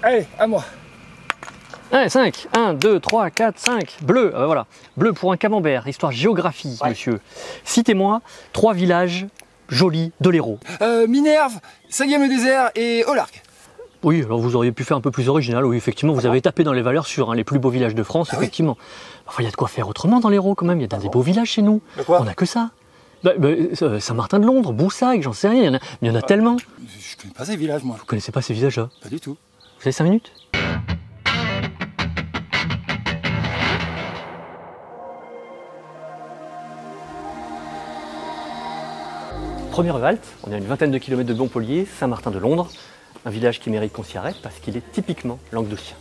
Allez, à moi. Allez, 5. 1, 2, 3, 4, 5. Bleu, voilà. Bleu pour un camembert. Histoire géographie, Ouais. monsieur. Citez-moi 3 villages jolis de l'Hérault. Minerve, Saguier-le-Désert et Olarc. Oui, alors vous auriez pu faire un peu plus original. Oui, effectivement, vous avez tapé dans les valeurs sûres, hein, les plus beaux villages de France, effectivement. Enfin, il y a de quoi faire autrement dans l'Hérault, quand même. Il y a des beaux villages chez nous. De quoi? On n'a que ça. Saint-Martin-de-Londres, Boussac, j'en sais rien. Il y en a tellement. Je connais pas ces villages, moi. Vous connaissez pas ces villages-là? Pas du tout. Vous avez 5 minutes? Première halte, on est à une vingtaine de kilomètres de Montpellier, Saint-Martin-de-Londres, un village qui mérite qu'on s'y arrête parce qu'il est typiquement languedocien.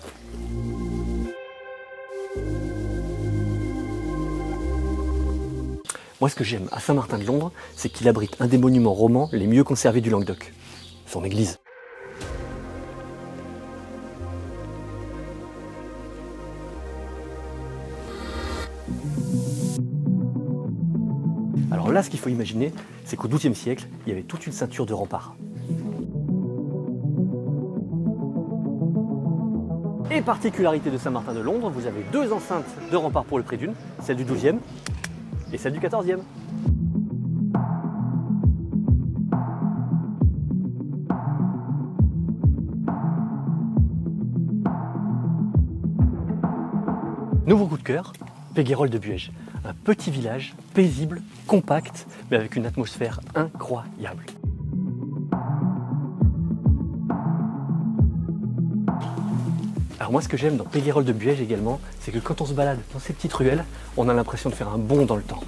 Moi, ce que j'aime à Saint-Martin-de-Londres, c'est qu'il abrite un des monuments romans les mieux conservés du Languedoc, son église. Alors là, ce qu'il faut imaginer, c'est qu'au XIIe siècle, il y avait toute une ceinture de remparts. Et particularité de Saint-Martin-de-Londres, vous avez 2 enceintes de remparts pour le prix d'une, celle du XIIe et celle du XIVe. Nouveau coup de cœur, Péguerolles de Buège. Un petit village, paisible, compact, mais avec une atmosphère incroyable. Alors moi, ce que j'aime dans Péguerolles de Buège également, c'est que quand on se balade dans ces petites ruelles, on a l'impression de faire un bond dans le temps.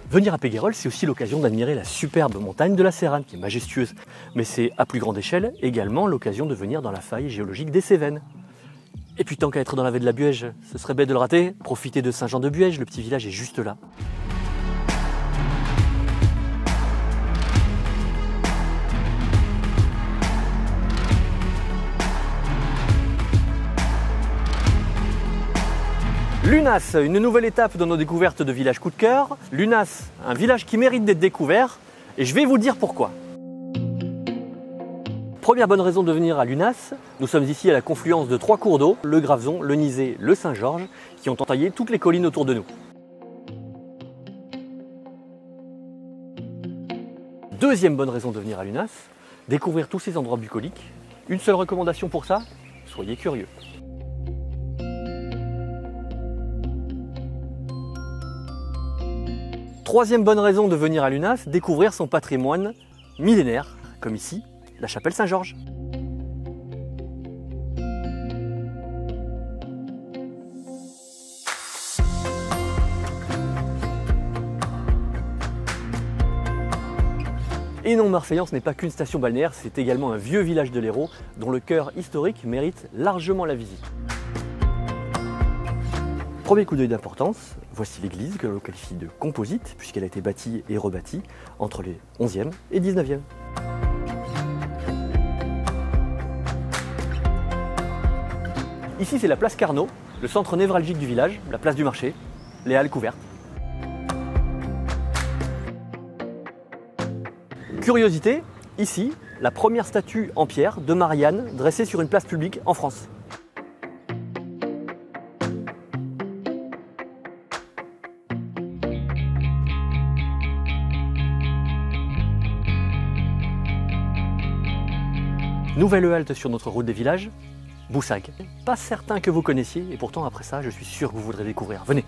Venir à Péguerolles, c'est aussi l'occasion d'admirer la superbe montagne de la Séranne, qui est majestueuse. Mais c'est, à plus grande échelle, également l'occasion de venir dans la faille géologique des Cévennes. Et puis tant qu'à être dans la vallée de la Buège, ce serait bête de le rater, profitez de Saint-Jean-de-Buège, le petit village est juste là. Lunas, une nouvelle étape dans nos découvertes de village coup de cœur. Lunas, un village qui mérite d'être découvert, et je vais vous dire pourquoi. Première bonne raison de venir à Lunas, nous sommes ici à la confluence de 3 cours d'eau, le Gravezon, le Nizet, le Saint-Georges, qui ont entaillé toutes les collines autour de nous. Deuxième bonne raison de venir à Lunas, découvrir tous ces endroits bucoliques. Une seule recommandation pour ça, soyez curieux. Troisième bonne raison de venir à Lunas, découvrir son patrimoine millénaire, comme ici, la chapelle Saint-Georges. Et non, Marseillance n'est pas qu'une station balnéaire, c'est également un vieux village de l'Hérault dont le cœur historique mérite largement la visite. Premier coup d'œil d'importance, voici l'église que l'on qualifie de composite puisqu'elle a été bâtie et rebâtie entre les 11e et 19e. Ici c'est la place Carnot, le centre névralgique du village, la place du marché, les halles couvertes. Curiosité, ici, la première statue en pierre de Marianne dressée sur une place publique en France. Nouvelle halte sur notre route des villages, Boussac. Pas certain que vous connaissiez, et pourtant après ça, je suis sûr que vous voudrez découvrir. Venez.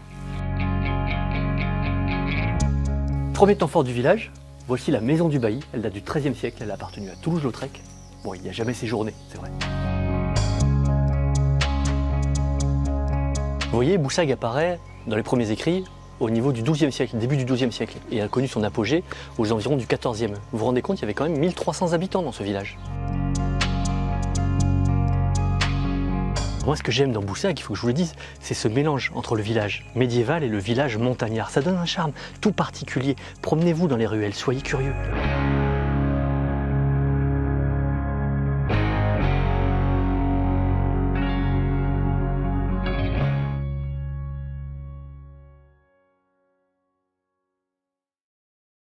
Premier temps fort du village, voici la maison du bailli. Elle date du XIIIe siècle, elle a appartenu à Toulouse-Lautrec. Bon, il n'y a jamais séjourné, c'est vrai. Vous voyez, Boussac apparaît dans les premiers écrits au niveau du XIIe siècle, début du XIIe siècle, et a connu son apogée aux environs du XIVe. Vous vous rendez compte, il y avait quand même 1300 habitants dans ce village. Moi, ce que j'aime dans Boussac, il faut que je vous le dise, c'est ce mélange entre le village médiéval et le village montagnard. Ça donne un charme tout particulier. Promenez-vous dans les ruelles, soyez curieux.